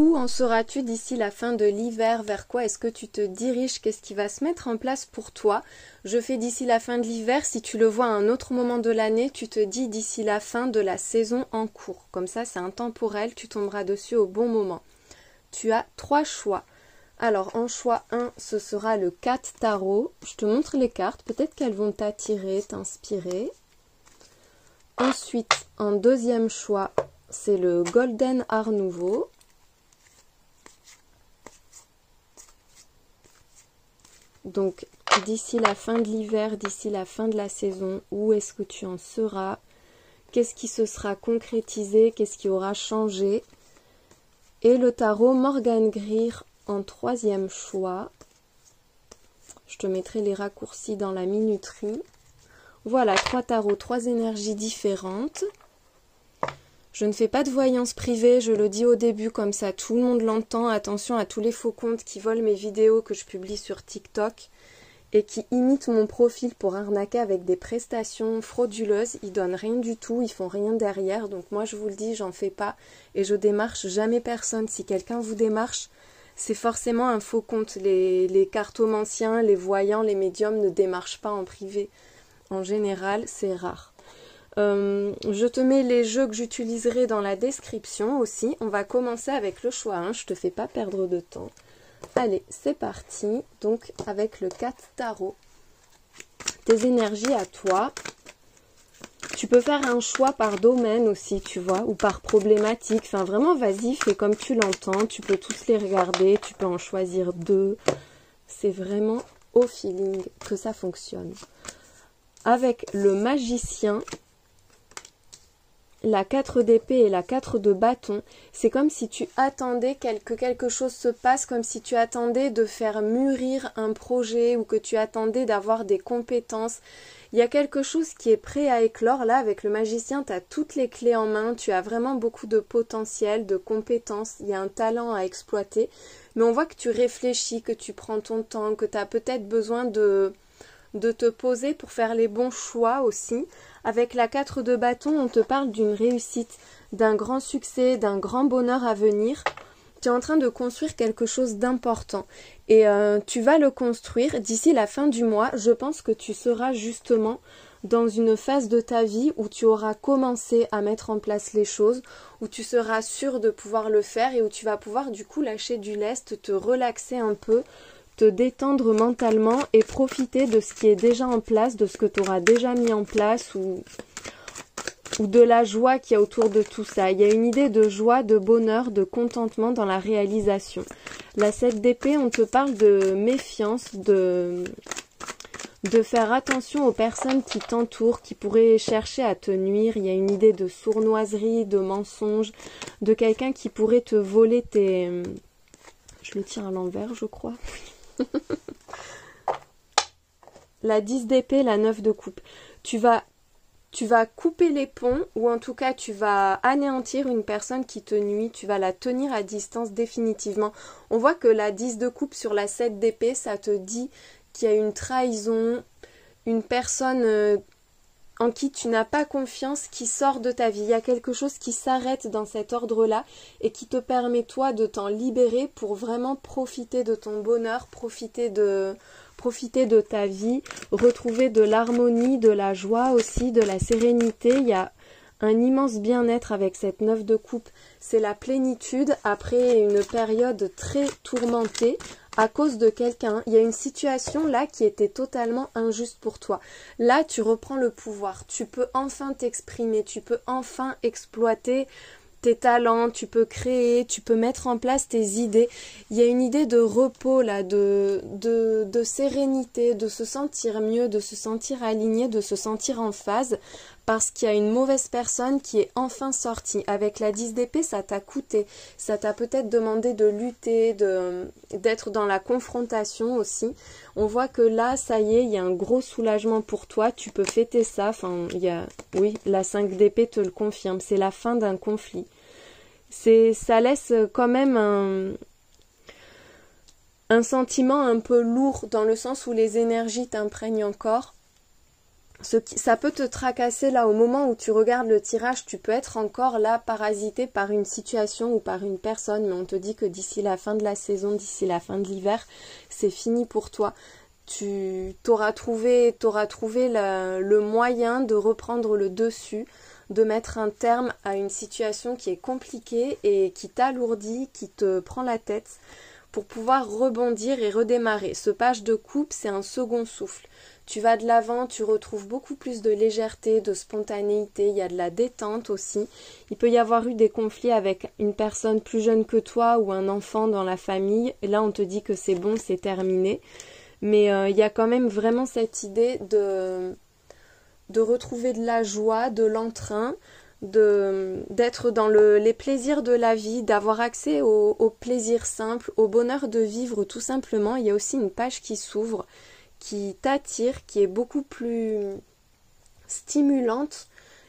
Où en seras-tu d'ici la fin de l'hiver? Vers quoi est-ce que tu te diriges? Qu'est-ce qui va se mettre en place pour toi? Je fais d'ici la fin de l'hiver. Si tu le vois à un autre moment de l'année, tu te dis d'ici la fin de la saison en cours. Comme ça, c'est intemporel, tu tomberas dessus au bon moment. Tu as 3 choix. Alors, en choix 1, ce sera le 4 tarot. Je te montre les cartes. Peut-être qu'elles vont t'attirer, t'inspirer. Ensuite, en deuxième choix, c'est le Golden Art Nouveau. Donc, d'ici la fin de l'hiver, d'ici la fin de la saison, où est-ce que tu en seras? Qu'est-ce qui se sera concrétisé? Qu'est-ce qui aura changé? Et le tarot Morgan Greer en troisième choix. Je te mettrai les raccourcis dans la minuterie. Voilà, 3 tarots, 3 énergies différentes. Je ne fais pas de voyance privée, je le dis au début, comme ça tout le monde l'entend. Attention à tous les faux comptes qui volent mes vidéos que je publie sur TikTok et qui imitent mon profil pour arnaquer avec des prestations frauduleuses. Ils donnent rien du tout, ils font rien derrière. Donc moi je vous le dis, j'en fais pas et je démarche jamais personne. Si quelqu'un vous démarche, c'est forcément un faux compte. Les cartomanciens, les voyants, les médiums ne démarchent pas en privé. En général, c'est rare. Je te mets les jeux que j'utiliserai dans la description aussi. On va commencer avec le choix 1, je te fais pas perdre de temps. Allez, c'est parti. Donc avec le 4 tarot. Tes énergies à toi. Tu peux faire un choix par domaine aussi, tu vois, ou par problématique. Enfin vraiment, vas-y, fais comme tu l'entends. Tu peux tous les regarder, tu peux en choisir 2. C'est vraiment au feeling que ça fonctionne. Avec le magicien, la 4 d'épée et la 4 de bâton, c'est comme si tu attendais que quelque chose se passe, comme si tu attendais de faire mûrir un projet ou que tu attendais d'avoir des compétences. Il y a quelque chose qui est prêt à éclore. Là, avec le magicien, tu as toutes les clés en main, tu as vraiment beaucoup de potentiel, de compétences, il y a un talent à exploiter. Mais on voit que tu réfléchis, que tu prends ton temps, que tu as peut-être besoin de te poser pour faire les bons choix aussi. Avec la 4 de bâton, on te parle d'une réussite, d'un grand succès, d'un grand bonheur à venir. Tu es en train de construire quelque chose d'important et tu vas le construire d'ici la fin du mois. Je pense que tu seras justement dans une phase de ta vie où tu auras commencé à mettre en place les choses, où tu seras sûr de pouvoir le faire et où tu vas pouvoir du coup lâcher du lest, te relaxer un peu, te détendre mentalement et profiter de ce qui est déjà en place, de ce que tu auras déjà mis en place ou de la joie qu'il y a autour de tout ça. Il y a une idée de joie, de bonheur, de contentement dans la réalisation. La 7 d'épée, on te parle de méfiance, de faire attention aux personnes qui t'entourent, qui pourraient chercher à te nuire. Il y a une idée de sournoiserie, de mensonge, de quelqu'un qui pourrait te voler tes... Je le tire à l'envers, je crois. La 10 d'épée, la 9 de coupe. Tu vas couper les ponts ou en tout cas tu vas anéantir une personne qui te nuit, tu vas la tenir à distance définitivement. On voit que la 10 de coupe sur la 7 d'épée, ça te dit qu'il y a une trahison, une personne en qui tu n'as pas confiance qui sort de ta vie. Il y a quelque chose qui s'arrête dans cet ordre-là et qui te permet toi de t'en libérer pour vraiment profiter de ton bonheur, profiter de ta vie, retrouver de l'harmonie, de la joie aussi, de la sérénité. Il y a un immense bien-être avec cette 9 de coupe. C'est la plénitude après une période très tourmentée à cause de quelqu'un. Il y a une situation là qui était totalement injuste pour toi. Là, tu reprends le pouvoir. Tu peux enfin t'exprimer. Tu peux enfin exploiter tes talents, tu peux créer, tu peux mettre en place tes idées. Il y a une idée de repos là, de sérénité, de se sentir mieux, de se sentir aligné, de se sentir en phase parce qu'il y a une mauvaise personne qui est enfin sortie. Avec la 10 d'épée, ça t'a coûté, ça t'a peut-être demandé de lutter, d'être dans la confrontation aussi. On voit que là, ça y est, il y a un gros soulagement pour toi, tu peux fêter ça. Enfin, oui, la 5 d'épée te le confirme, c'est la fin d'un conflit. Ça laisse quand même un sentiment un peu lourd dans le sens où les énergies t'imprègnent encore. Ça peut te tracasser là au moment où tu regardes le tirage, tu peux être encore là parasité par une situation ou par une personne, mais on te dit que d'ici la fin de la saison, d'ici la fin de l'hiver, c'est fini pour toi. Tu t'auras trouvé le moyen de reprendre le dessus, de mettre un terme à une situation qui est compliquée et qui t'alourdit, qui te prend la tête, pour pouvoir rebondir et redémarrer. Ce page de coupe, c'est un second souffle. Tu vas de l'avant, tu retrouves beaucoup plus de légèreté, de spontanéité, il y a de la détente aussi. Il peut y avoir eu des conflits avec une personne plus jeune que toi ou un enfant dans la famille. Et là, on te dit que c'est bon, c'est terminé. Mais il y a quand même vraiment cette idée de retrouver de la joie, de l'entrain, d'être dans les plaisirs de la vie, d'avoir accès au plaisir simple, au bonheur de vivre tout simplement. Il y a aussi une page qui s'ouvre, qui t'attire, qui est beaucoup plus stimulante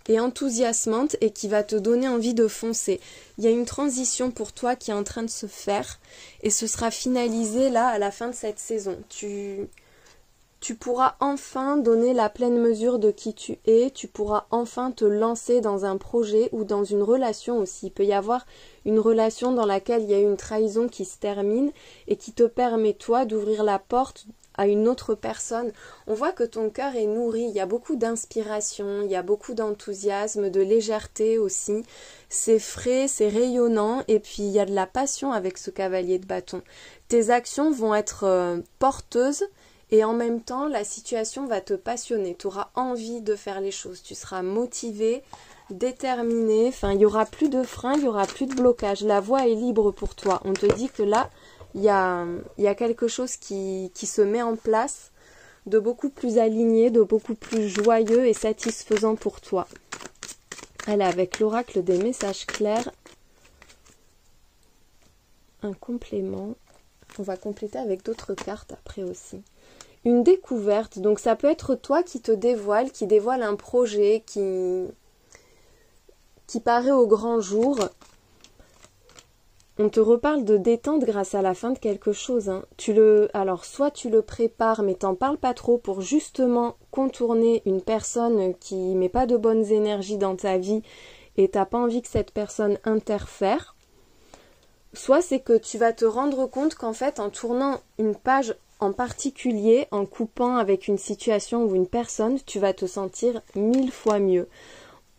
et enthousiasmante et qui va te donner envie de foncer. Il y a une transition pour toi qui est en train de se faire et ce sera finalisé là à la fin de cette saison. Tu pourras enfin donner la pleine mesure de qui tu es, tu pourras enfin te lancer dans un projet ou dans une relation aussi. Il peut y avoir une relation dans laquelle il y a une trahison qui se termine et qui te permet toi d'ouvrir la porte à une autre personne. On voit que ton cœur est nourri, il y a beaucoup d'inspiration, il y a beaucoup d'enthousiasme, de légèreté aussi. C'est frais, c'est rayonnant et puis il y a de la passion avec ce cavalier de bâton. Tes actions vont être porteuses. Et en même temps, la situation va te passionner. Tu auras envie de faire les choses. Tu seras motivé, déterminé. Enfin, il n'y aura plus de frein, il n'y aura plus de blocage. La voie est libre pour toi. On te dit que là, il y a quelque chose qui se met en place de beaucoup plus aligné, de beaucoup plus joyeux et satisfaisant pour toi. Allez, avec l'oracle des messages clairs, un complément. On va compléter avec d'autres cartes après aussi. Une découverte, donc ça peut être toi qui te dévoile, qui dévoile un projet, qui paraît au grand jour. On te reparle de détente grâce à la fin de quelque chose. Hein. Alors soit tu le prépares, mais t'en parles pas trop pour justement contourner une personne qui met pas de bonnes énergies dans ta vie et t'as pas envie que cette personne interfère. Soit c'est que tu vas te rendre compte qu'en fait en tournant une page en particulier, en coupant avec une situation ou une personne, tu vas te sentir 1000 fois mieux.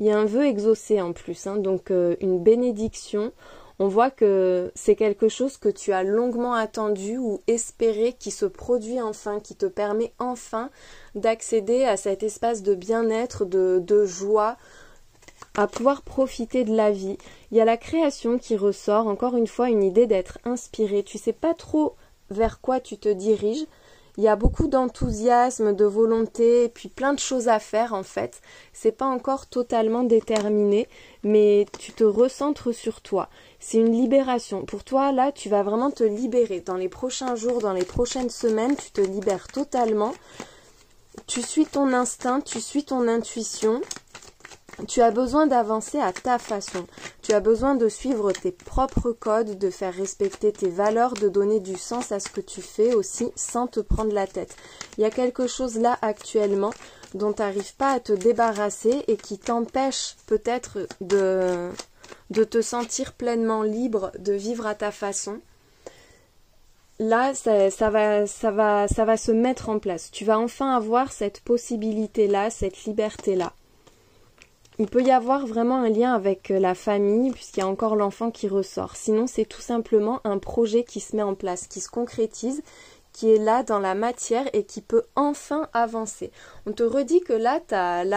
Il y a un vœu exaucé en plus, hein, donc une bénédiction. On voit que c'est quelque chose que tu as longuement attendu ou espéré qui se produit enfin, qui te permet enfin d'accéder à cet espace de bien-être, de joie, à pouvoir profiter de la vie. Il y a la création qui ressort, encore une fois une idée d'être inspiré. Tu sais pas trop vers quoi tu te diriges. Il y a beaucoup d'enthousiasme, de volonté, et puis plein de choses à faire en fait. C'est pas encore totalement déterminé, mais tu te recentres sur toi. C'est une libération. Pour toi, là, tu vas vraiment te libérer. Dans les prochains jours, dans les prochaines semaines, tu te libères totalement. Tu suis ton instinct, tu suis ton intuition. Tu as besoin d'avancer à ta façon. Tu as besoin de suivre tes propres codes, de faire respecter tes valeurs, de donner du sens à ce que tu fais aussi sans te prendre la tête. Il y a quelque chose là actuellement dont tu n'arrives pas à te débarrasser et qui t'empêche peut-être de te sentir pleinement libre, de vivre à ta façon. Là, ça va se mettre en place. Tu vas enfin avoir cette possibilité-là, cette liberté-là. Il peut y avoir vraiment un lien avec la famille, puisqu'il y a encore l'enfant qui ressort. Sinon, c'est tout simplement un projet qui se met en place, qui se concrétise, qui est là dans la matière et qui peut enfin avancer. On te redit que là,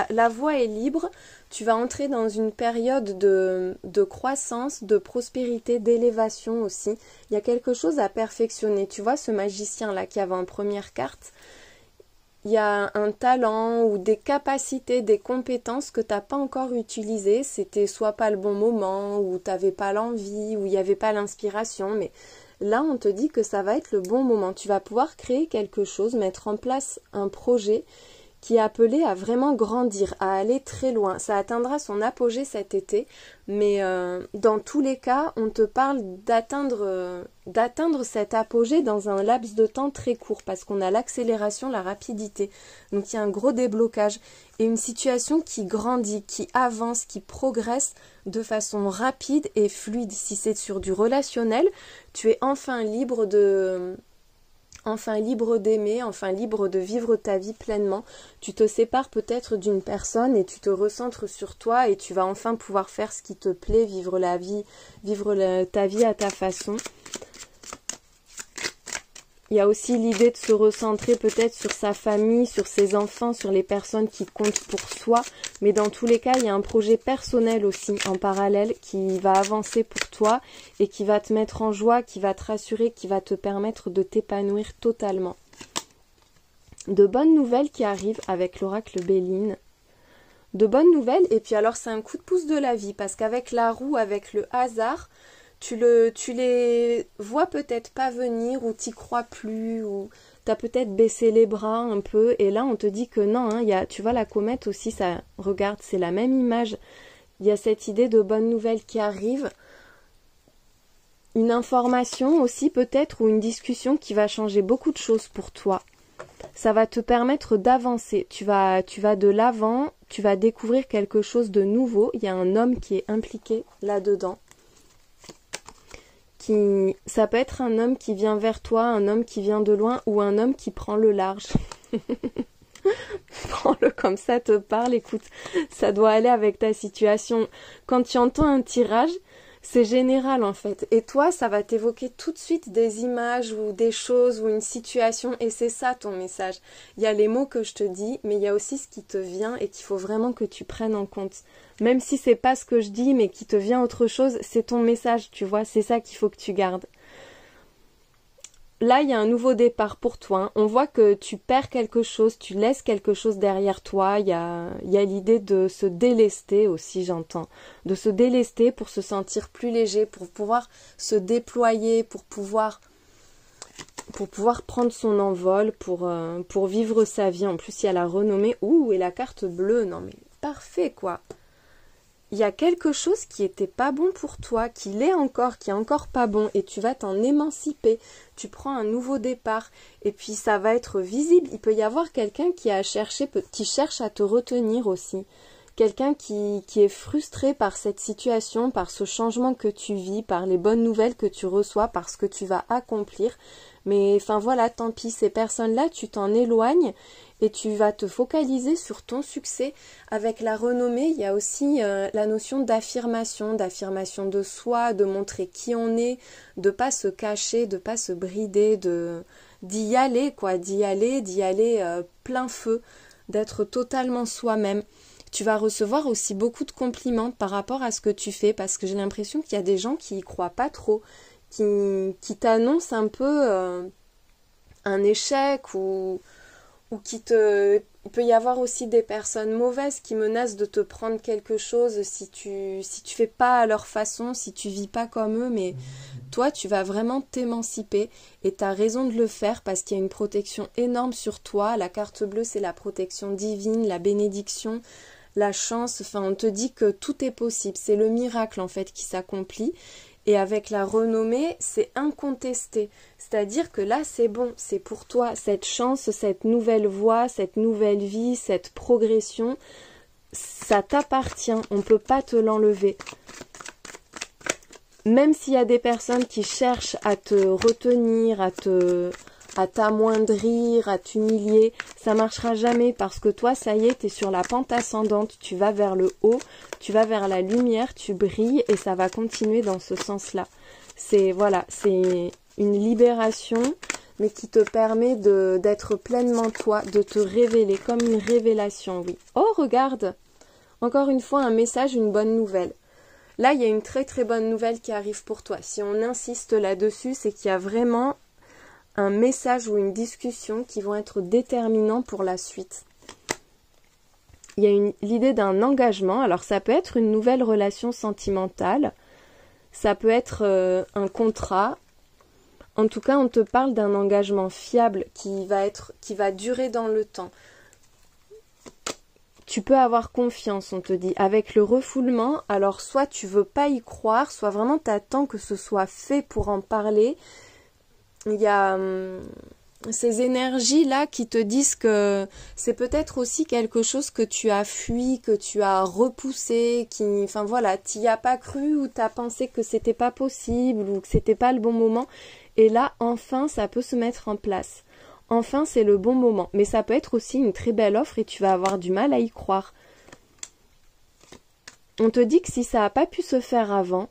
la voie est libre, tu vas entrer dans une période de croissance, de prospérité, d'élévation aussi. Il y a quelque chose à perfectionner. Tu vois ce magicien-là qui avait en première carte, il y a un talent ou des capacités, des compétences que tu n'as pas encore utilisées. C'était soit pas le bon moment, ou tu n'avais pas l'envie, ou il n'y avait pas l'inspiration. Mais là, on te dit que ça va être le bon moment. Tu vas pouvoir créer quelque chose, mettre en place un projet qui est appelé à vraiment grandir, à aller très loin. Ça atteindra son apogée cet été, mais dans tous les cas, on te parle d'atteindre cet apogée dans un laps de temps très court, parce qu'on a l'accélération, la rapidité. Donc il y a un gros déblocage et une situation qui grandit, qui avance, qui progresse de façon rapide et fluide. Si c'est sur du relationnel, tu es enfin libre d'aimer, enfin libre de vivre ta vie pleinement. Tu te sépares peut-être d'une personne et tu te recentres sur toi et tu vas enfin pouvoir faire ce qui te plaît, vivre ta vie à ta façon. Il y a aussi l'idée de se recentrer peut-être sur sa famille, sur ses enfants, sur les personnes qui comptent pour soi. Mais dans tous les cas, il y a un projet personnel aussi en parallèle qui va avancer pour toi et qui va te mettre en joie, qui va te rassurer, qui va te permettre de t'épanouir totalement. De bonnes nouvelles qui arrivent avec l'oracle Béline. De bonnes nouvelles, et puis alors c'est un coup de pouce de la vie, parce qu'avec la roue, avec le hasard, tu les vois peut-être pas venir, ou t'y crois plus, ou t'as peut-être baissé les bras un peu, et là on te dit que non, hein, tu vois la comète aussi, ça, regarde, c'est la même image, il y a cette idée de bonne nouvelle qui arrive, une information aussi peut-être, ou une discussion qui va changer beaucoup de choses pour toi. Ça va te permettre d'avancer, tu vas de l'avant, tu vas découvrir quelque chose de nouveau, il y a un homme qui est impliqué là-dedans. Ça peut être un homme qui vient vers toi, un homme qui vient de loin ou un homme qui prend le large. Prends-le comme ça, te parle, écoute, ça doit aller avec ta situation. Quand tu entends un tirage, c'est général en fait. Et toi, ça va t'évoquer tout de suite des images ou des choses ou une situation et c'est ça ton message. Il y a les mots que je te dis, mais il y a aussi ce qui te vient et qu'il faut vraiment que tu prennes en compte. Même si c'est pas ce que je dis, mais qui te vient autre chose, c'est ton message, tu vois, c'est ça qu'il faut que tu gardes. Là, il y a un nouveau départ pour toi. Hein. On voit que tu perds quelque chose, tu laisses quelque chose derrière toi. Il y a l'idée de se délester aussi, j'entends. De se délester pour se sentir plus léger, pour pouvoir se déployer, pour pouvoir prendre son envol, pour vivre sa vie. En plus, il y a la renommée. Ouh, et la carte bleue. Non, mais parfait, quoi. Il y a quelque chose qui était pas bon pour toi, qui est encore pas bon, et tu vas t'en émanciper. Tu prends un nouveau départ, et puis ça va être visible. Il peut y avoir quelqu'un qui cherche à te retenir aussi. Quelqu'un qui est frustré par cette situation, par ce changement que tu vis, par les bonnes nouvelles que tu reçois, par ce que tu vas accomplir. Mais enfin voilà, tant pis, ces personnes-là, tu t'en éloignes et tu vas te focaliser sur ton succès. Avec la renommée, il y a aussi la notion d'affirmation de soi, de montrer qui on est, de pas se cacher, de pas se brider, d'y aller quoi, d'y aller plein feu, d'être totalement soi-même. Tu vas recevoir aussi beaucoup de compliments par rapport à ce que tu fais, parce que j'ai l'impression qu'il y a des gens qui y croient pas trop, qui t'annoncent un peu un échec ou il peut y avoir aussi des personnes mauvaises qui menacent de te prendre quelque chose si tu fais pas à leur façon, si tu vis pas comme eux, mais toi tu vas vraiment t'émanciper et tu as raison de le faire parce qu'il y a une protection énorme sur toi. La carte bleue, c'est la protection divine, la bénédiction, la chance, enfin on te dit que tout est possible, c'est le miracle en fait qui s'accomplit. Et avec la renommée, c'est incontesté. C'est-à-dire que là, c'est bon, c'est pour toi. Cette chance, cette nouvelle voie, cette nouvelle vie, cette progression, ça t'appartient. On ne peut pas te l'enlever. Même s'il y a des personnes qui cherchent à te retenir, à t'amoindrir, à t'humilier, ça marchera jamais parce que toi, ça y est, t'es sur la pente ascendante, tu vas vers le haut, tu vas vers la lumière, tu brilles et ça va continuer dans ce sens-là. C'est une libération, mais qui te permet d'être pleinement toi, de te révéler comme une révélation, oui. Oh, regarde, encore une fois un message, une bonne nouvelle. Là, il y a une très très bonne nouvelle qui arrive pour toi. Si on insiste là-dessus, c'est qu'il y a vraiment un message ou une discussion qui vont être déterminants pour la suite. Il y a l'idée d'un engagement. Alors ça peut être une nouvelle relation sentimentale, ça peut être un contrat. En tout cas, on te parle d'un engagement fiable qui va durer dans le temps. Tu peux avoir confiance, on te dit. Avec le refoulement, alors soit tu veux pas y croire, soit vraiment t'attends que ce soit fait pour en parler. Il y a ces énergies-là qui te disent que c'est peut-être aussi quelque chose que tu as fui, que tu as repoussé, enfin voilà, t'y as pas cru ou t'as pensé que c'était pas possible ou que c'était pas le bon moment. Et là, enfin, ça peut se mettre en place. Enfin, c'est le bon moment. Mais ça peut être aussi une très belle offre et tu vas avoir du mal à y croire. On te dit que si ça n'a pas pu se faire avant,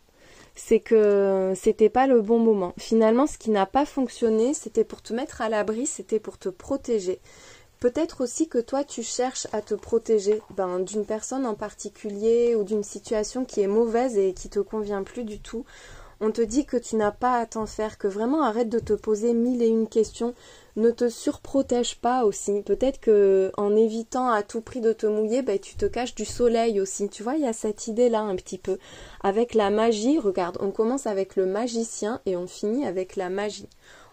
c'est que c'était pas le bon moment. Finalement, ce qui n'a pas fonctionné, c'était pour te mettre à l'abri, c'était pour te protéger. Peut-être aussi que toi, tu cherches à te protéger d'une personne en particulier ou d'une situation qui est mauvaise et qui te convient plus du tout. On te dit que tu n'as pas à t'en faire, que vraiment arrête de te poser 1001 questions. Ne te surprotège pas aussi. Peut-être que en évitant à tout prix de te mouiller, tu te caches du soleil aussi. Tu vois, il y a cette idée-là un petit peu. Avec la magie, regarde, on commence avec le magicien et on finit avec la magie.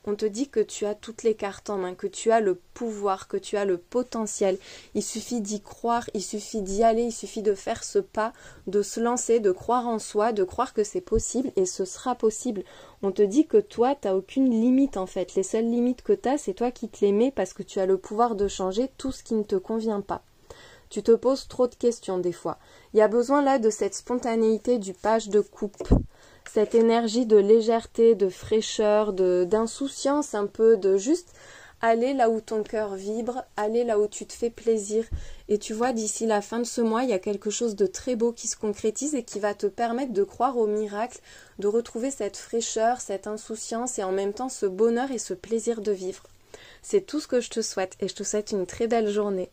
On te dit que tu as toutes les cartes en main, que tu as le pouvoir, que tu as le potentiel. Il suffit d'y croire, il suffit d'y aller, il suffit de faire ce pas, de se lancer, de croire en soi, de croire que c'est possible et ce sera possible. On te dit que toi, tu n'as aucune limite en fait. Les seules limites que tu as, c'est toi qui te les mets parce que tu as le pouvoir de changer tout ce qui ne te convient pas. Tu te poses trop de questions des fois. Il y a besoin là de cette spontanéité du page de coupe. Cette énergie de légèreté, de fraîcheur, d'insouciance un peu, de juste aller là où ton cœur vibre, aller là où tu te fais plaisir. Et tu vois, d'ici la fin de ce mois, il y a quelque chose de très beau qui se concrétise et qui va te permettre de croire au miracle, de retrouver cette fraîcheur, cette insouciance et en même temps ce bonheur et ce plaisir de vivre. C'est tout ce que je te souhaite et je te souhaite une très belle journée.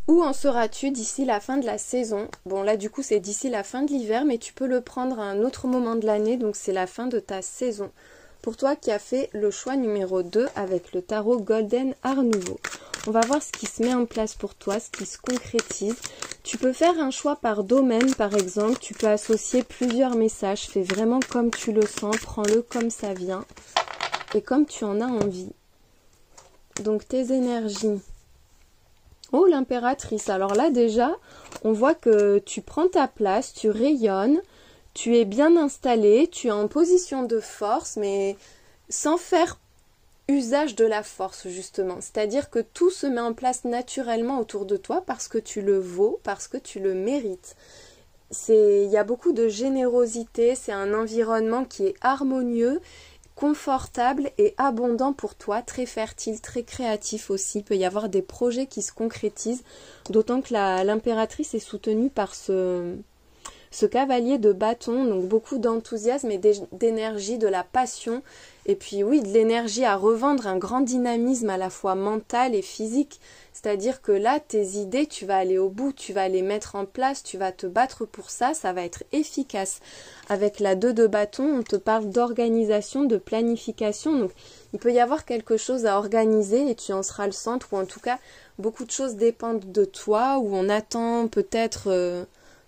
Où en seras-tu d'ici la fin de la saison? Bon là du coup c'est d'ici la fin de l'hiver, mais tu peux le prendre à un autre moment de l'année, donc c'est la fin de ta saison. Pour toi qui as fait le choix numéro 2 avec le tarot Golden Art Nouveau. On va voir ce qui se met en place pour toi, ce qui se concrétise. Tu peux faire un choix par domaine par exemple, tu peux associer plusieurs messages, fais vraiment comme tu le sens, prends-le comme ça vient et comme tu en as envie. Donc tes énergies. Oh, l'impératrice. Alors là, déjà, on voit que tu prends ta place, tu rayonnes, tu es bien installé, tu es en position de force, mais sans faire usage de la force, justement. C'est-à-dire que tout se met en place naturellement autour de toi parce que tu le vaux, parce que tu le mérites. Il y a beaucoup de générosité, c'est un environnement qui est harmonieux, confortable et abondant pour toi, très fertile, très créatif aussi. Il peut y avoir des projets qui se concrétisent, d'autant que l'impératrice est soutenue par ce cavalier de bâton, donc beaucoup d'enthousiasme et d'énergie, de la passion, et puis oui, de l'énergie à revendre, un grand dynamisme à la fois mental et physique. C'est-à-dire que là, tes idées, tu vas aller au bout, tu vas les mettre en place, tu vas te battre pour ça, ça va être efficace. Avec la 2 de bâton, on te parle d'organisation, de planification, donc il peut y avoir quelque chose à organiser et tu en seras le centre, ou en tout cas, beaucoup de choses dépendent de toi, ou on attend peut-être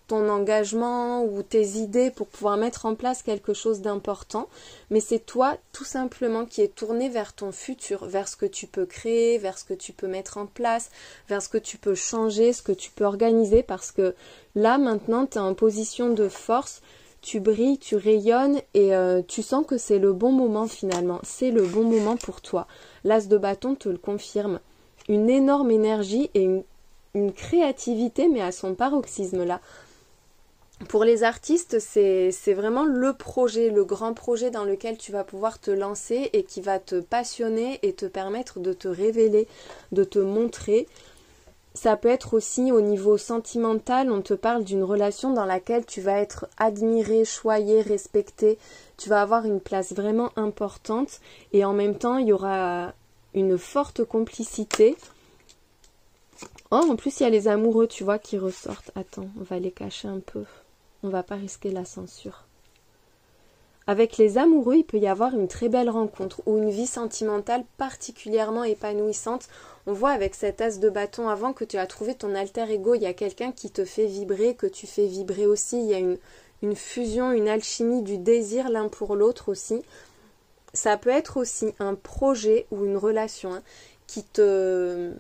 ton engagement ou tes idées pour pouvoir mettre en place quelque chose d'important, mais c'est toi tout simplement qui est tourné vers ton futur, vers ce que tu peux créer, vers ce que tu peux mettre en place, vers ce que tu peux changer, ce que tu peux organiser, parce que là maintenant tu es en position de force, tu brilles, tu rayonnes et tu sens que c'est le bon moment finalement, c'est le bon moment pour toi. L'as de bâton te le confirme, une énorme énergie et une créativité mais à son paroxysme là. Pour les artistes, c'est vraiment le projet, le grand projet dans lequel tu vas pouvoir te lancer et qui va te passionner et te permettre de te révéler, de te montrer. Ça peut être aussi au niveau sentimental, on te parle d'une relation dans laquelle tu vas être admiré, choyé, respecté. Tu vas avoir une place vraiment importante et en même temps, il y aura une forte complicité. Oh, en plus, il y a les amoureux, tu vois, qui ressortent. Attends, on va les cacher un peu. On va pas risquer la censure. Avec les amoureux, il peut y avoir une très belle rencontre ou une vie sentimentale particulièrement épanouissante. On voit avec cet as de bâton avant que tu as trouvé ton alter ego. Il y a quelqu'un qui te fait vibrer, que tu fais vibrer aussi. Il y a une fusion, une alchimie du désir l'un pour l'autre aussi. Ça peut être aussi un projet ou une relation qui te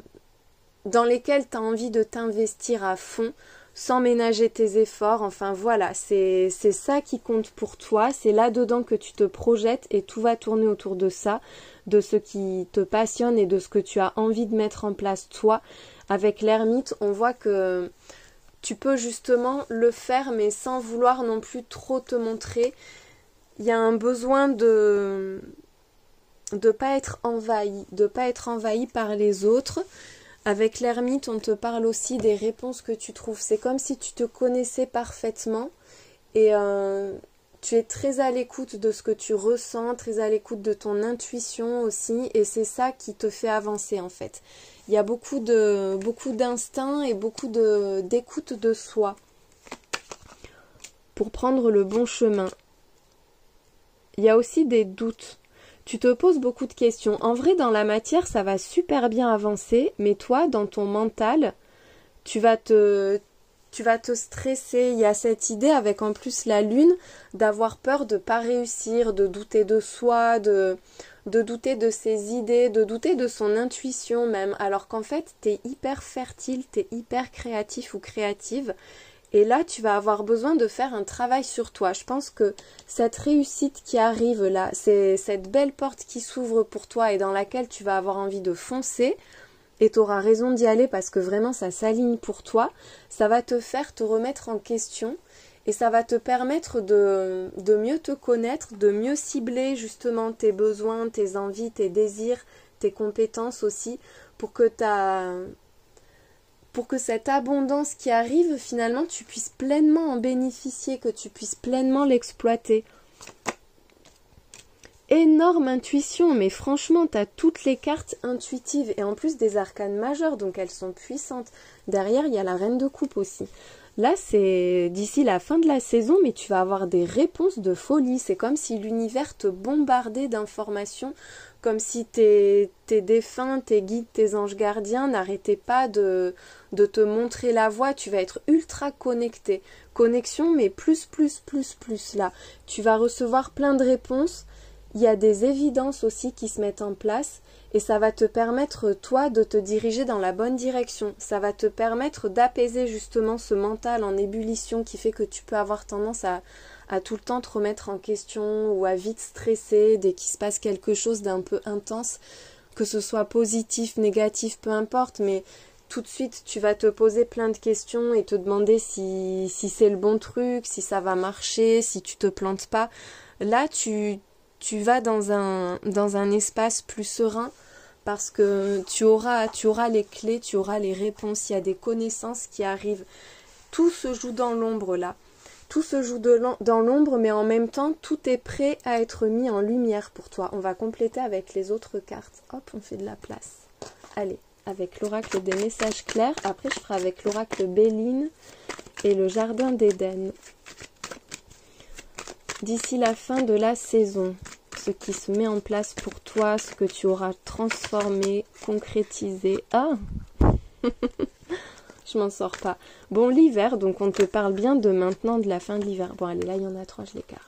dans lesquels tu as envie de t'investir à fond sans ménager tes efforts. Enfin voilà, c'est ça qui compte pour toi, c'est là-dedans que tu te projettes et tout va tourner autour de ça, de ce qui te passionne et de ce que tu as envie de mettre en place toi. Avec l'ermite, on voit que tu peux justement le faire mais sans vouloir non plus trop te montrer. Il y a un besoin de pas être envahi par les autres. Avec l'ermite, on te parle aussi des réponses que tu trouves. C'est comme si tu te connaissais parfaitement et tu es très à l'écoute de ce que tu ressens, très à l'écoute de ton intuition aussi, et c'est ça qui te fait avancer en fait. Il y a beaucoup d'instinct et beaucoup d'écoute de soi pour prendre le bon chemin. Il y a aussi des doutes. Tu te poses beaucoup de questions. En vrai, dans la matière, ça va super bien avancer, mais toi, dans ton mental, tu vas te stresser. Il y a cette idée, avec en plus la lune, d'avoir peur de ne pas réussir, de douter de soi, de douter de ses idées, de douter de son intuition même, alors qu'en fait, tu es hyper fertile, tu es hyper créatif ou créative. Et là, tu vas avoir besoin de faire un travail sur toi. Je pense que cette réussite qui arrive là, c'est cette belle porte qui s'ouvre pour toi et dans laquelle tu vas avoir envie de foncer. Et tu auras raison d'y aller parce que vraiment ça s'aligne pour toi. Ça va te faire te remettre en question et ça va te permettre de mieux te connaître, de mieux cibler justement tes besoins, tes envies, tes désirs, tes compétences aussi pour que cette abondance qui arrive, finalement, tu puisses pleinement en bénéficier, que tu puisses pleinement l'exploiter. Énorme intuition, mais franchement, tu as toutes les cartes intuitives et en plus des arcanes majeures, donc elles sont puissantes. Derrière, il y a la reine de coupe aussi. Là, c'est d'ici la fin de la saison, mais tu vas avoir des réponses de folie. C'est comme si l'univers te bombardait d'informations, comme si tes défunts, tes guides, tes anges gardiens n'arrêtaient pas de te montrer la voie. Tu vas être ultra connecté. Connexion, mais plus là. Tu vas recevoir plein de réponses. Il y a des évidences aussi qui se mettent en place et ça va te permettre, toi, de te diriger dans la bonne direction. Ça va te permettre d'apaiser justement ce mental en ébullition qui fait que tu peux avoir tendance à tout le temps te remettre en question ou à vite stresser dès qu'il se passe quelque chose d'un peu intense, que ce soit positif, négatif, peu importe, mais tout de suite tu vas te poser plein de questions et te demander si c'est le bon truc, si ça va marcher, si tu te plantes pas. Là, tu vas dans un espace plus serein parce que tu auras les clés, tu auras les réponses, il y a des connaissances qui arrivent. Tout se joue dans l'ombre là. Tout se joue dans l'ombre, mais en même temps, tout est prêt à être mis en lumière pour toi. On va compléter avec les autres cartes. Hop, on fait de la place. Allez, avec l'oracle des messages clairs. Après, je ferai avec l'oracle Béline et le jardin d'Éden. D'ici la fin de la saison, ce qui se met en place pour toi, ce que tu auras transformé, concrétisé. Ah je m'en sors pas. Bon, l'hiver, donc on te parle bien de maintenant, de la fin de l'hiver. Bon, allez, là, il y en a 3, je l'écarte.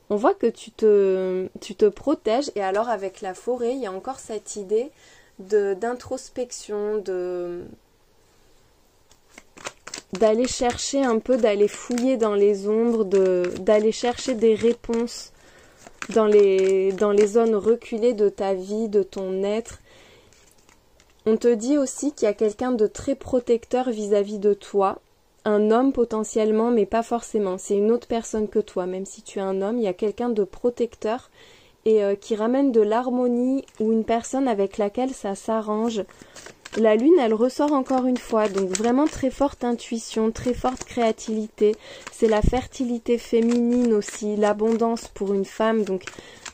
On voit que tu te protèges, et alors avec la forêt, il y a encore cette idée d'introspection, d'aller chercher un peu, d'aller fouiller dans les ombres, d'aller chercher des réponses dans les zones reculées de ta vie, de ton être. On te dit aussi qu'il y a quelqu'un de très protecteur vis-à-vis de toi, un homme potentiellement, mais pas forcément, c'est une autre personne que toi, même si tu es un homme, il y a quelqu'un de protecteur et qui ramène de l'harmonie ou une personne avec laquelle ça s'arrange. La lune, elle ressort encore une fois, donc vraiment très forte intuition, très forte créativité. C'est la fertilité féminine aussi, l'abondance pour une femme, donc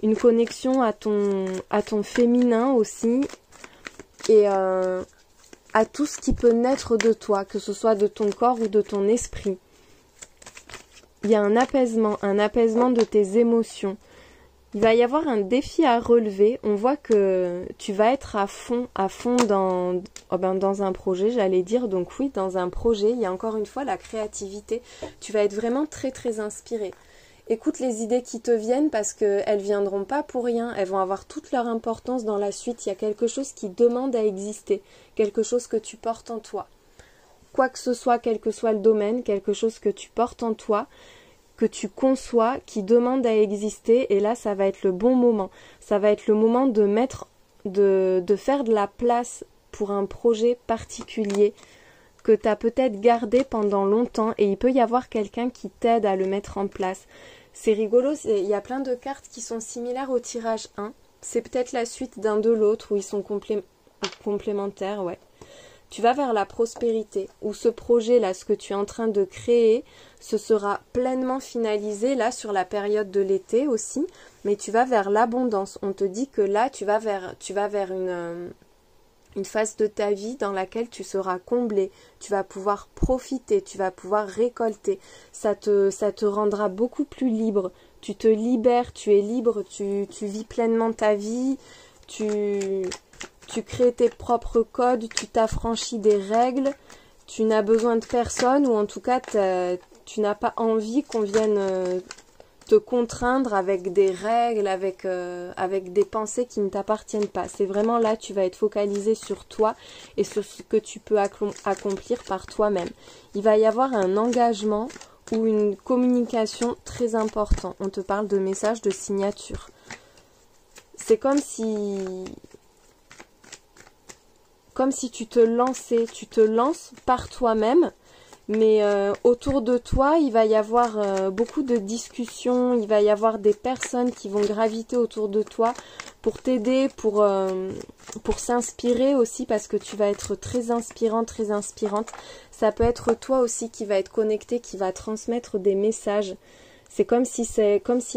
une connexion à ton féminin aussi et à tout ce qui peut naître de toi, que ce soit de ton corps ou de ton esprit. Il y a un apaisement de tes émotions. Il va y avoir un défi à relever. On voit que tu vas être à fond dans un projet, j'allais dire. Donc oui, dans un projet, il y a encore une fois la créativité. Tu vas être vraiment très très inspiré. Écoute les idées qui te viennent parce qu'elles viendront pas pour rien. Elles vont avoir toute leur importance dans la suite. Il y a quelque chose qui demande à exister. Quelque chose que tu portes en toi. Quoi que ce soit, quel que soit le domaine, quelque chose que tu portes en toi, que tu conçois, qui demande à exister. Et là, ça va être le bon moment. Ça va être le moment de faire de la place pour un projet particulier que tu as peut-être gardé pendant longtemps et il peut y avoir quelqu'un qui t'aide à le mettre en place. C'est rigolo, il y a plein de cartes qui sont similaires au tirage 1. C'est peut-être la suite d'un de l'autre où ils sont complémentaires, ouais. Tu vas vers la prospérité, où ce projet-là, ce que tu es en train de créer, ce sera pleinement finalisé, là, sur la période de l'été aussi, mais tu vas vers l'abondance. On te dit que là, tu vas vers une phase de ta vie dans laquelle tu seras comblé, tu vas pouvoir profiter, tu vas pouvoir récolter, ça te rendra beaucoup plus libre, tu te libères, tu es libre, tu vis pleinement ta vie, tu crées tes propres codes, tu t'affranchis des règles, tu n'as besoin de personne ou en tout cas tu n'as pas envie qu'on vienne te contraindre avec des règles, avec des pensées qui ne t'appartiennent pas. C'est vraiment là, tu vas être focalisé sur toi et sur ce que tu peux accomplir par toi-même. Il va y avoir un engagement ou une communication très important. On te parle de messages de signature. C'est comme si tu te lances par toi-même. Mais autour de toi, il va y avoir beaucoup de discussions, il va y avoir des personnes qui vont graviter autour de toi pour t'aider, pour s'inspirer aussi parce que tu vas être très inspirant, très inspirante. Ça peut être toi aussi qui va être connecté, qui va transmettre des messages. C'est comme s'il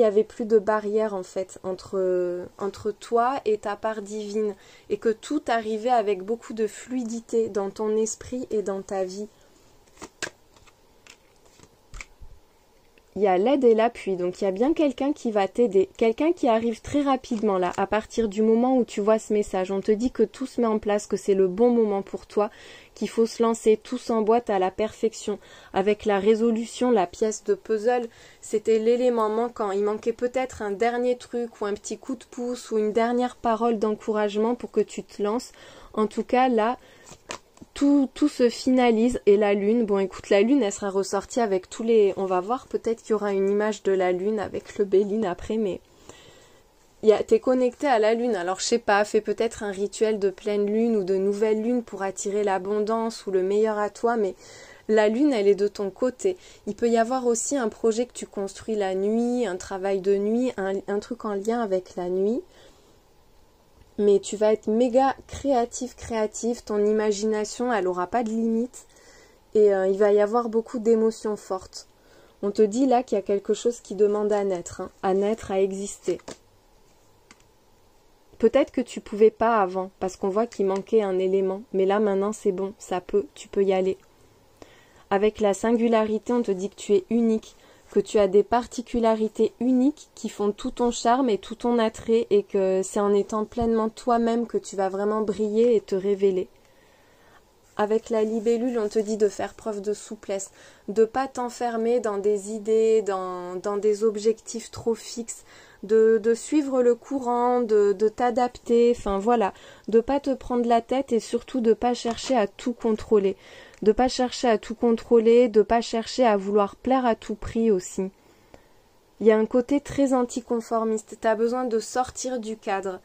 y avait plus de barrière en fait entre toi et ta part divine et que tout arrivait avec beaucoup de fluidité dans ton esprit et dans ta vie. Il y a l'aide et l'appui, donc il y a bien quelqu'un qui va t'aider, quelqu'un qui arrive très rapidement là, à partir du moment où tu vois ce message. On te dit que tout se met en place, que c'est le bon moment pour toi, qu'il faut se lancer, tout s'emboîte à la perfection. Avec la résolution, la pièce de puzzle, c'était l'élément manquant. Il manquait peut-être un dernier truc ou un petit coup de pouce ou une dernière parole d'encouragement pour que tu te lances. En tout cas, là, tout se finalise et la lune, bon écoute, la lune elle sera ressortie avec tous les, on va voir, peut-être qu'il y aura une image de la lune avec le Béline après, mais t'es connecté à la lune, alors je sais pas, fais peut-être un rituel de pleine lune ou de nouvelle lune pour attirer l'abondance ou le meilleur à toi, mais la lune elle est de ton côté. Il peut y avoir aussi un projet que tu construis la nuit, un travail de nuit, un truc en lien avec la nuit. Mais tu vas être méga créative, ton imagination, elle aura pas de limite et il va y avoir beaucoup d'émotions fortes. On te dit là qu'il y a quelque chose qui demande à naître, à exister. Peut-être que tu pouvais pas avant, parce qu'on voit qu'il manquait un élément, mais là maintenant c'est bon, tu peux y aller. Avec la singularité, on te dit que tu es unique, que tu as des particularités uniques qui font tout ton charme et tout ton attrait et que c'est en étant pleinement toi-même que tu vas vraiment briller et te révéler. Avec la libellule, on te dit de faire preuve de souplesse, de pas t'enfermer dans des idées, dans des objectifs trop fixes, de suivre le courant, de t'adapter, enfin voilà, de pas te prendre la tête et surtout de pas chercher à tout contrôler. De pas chercher à tout contrôler, de pas chercher à vouloir plaire à tout prix aussi. Il y a un côté très anticonformiste, tu as besoin de sortir du cadre.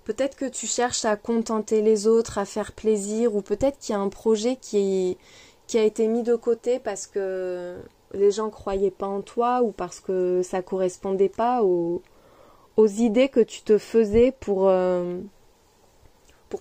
Peut-être que tu cherches à contenter les autres, à faire plaisir, ou peut-être qu'il y a un projet qui a été mis de côté parce que les gens croyaient pas en toi ou parce que ça correspondait pas aux idées que tu te faisais pour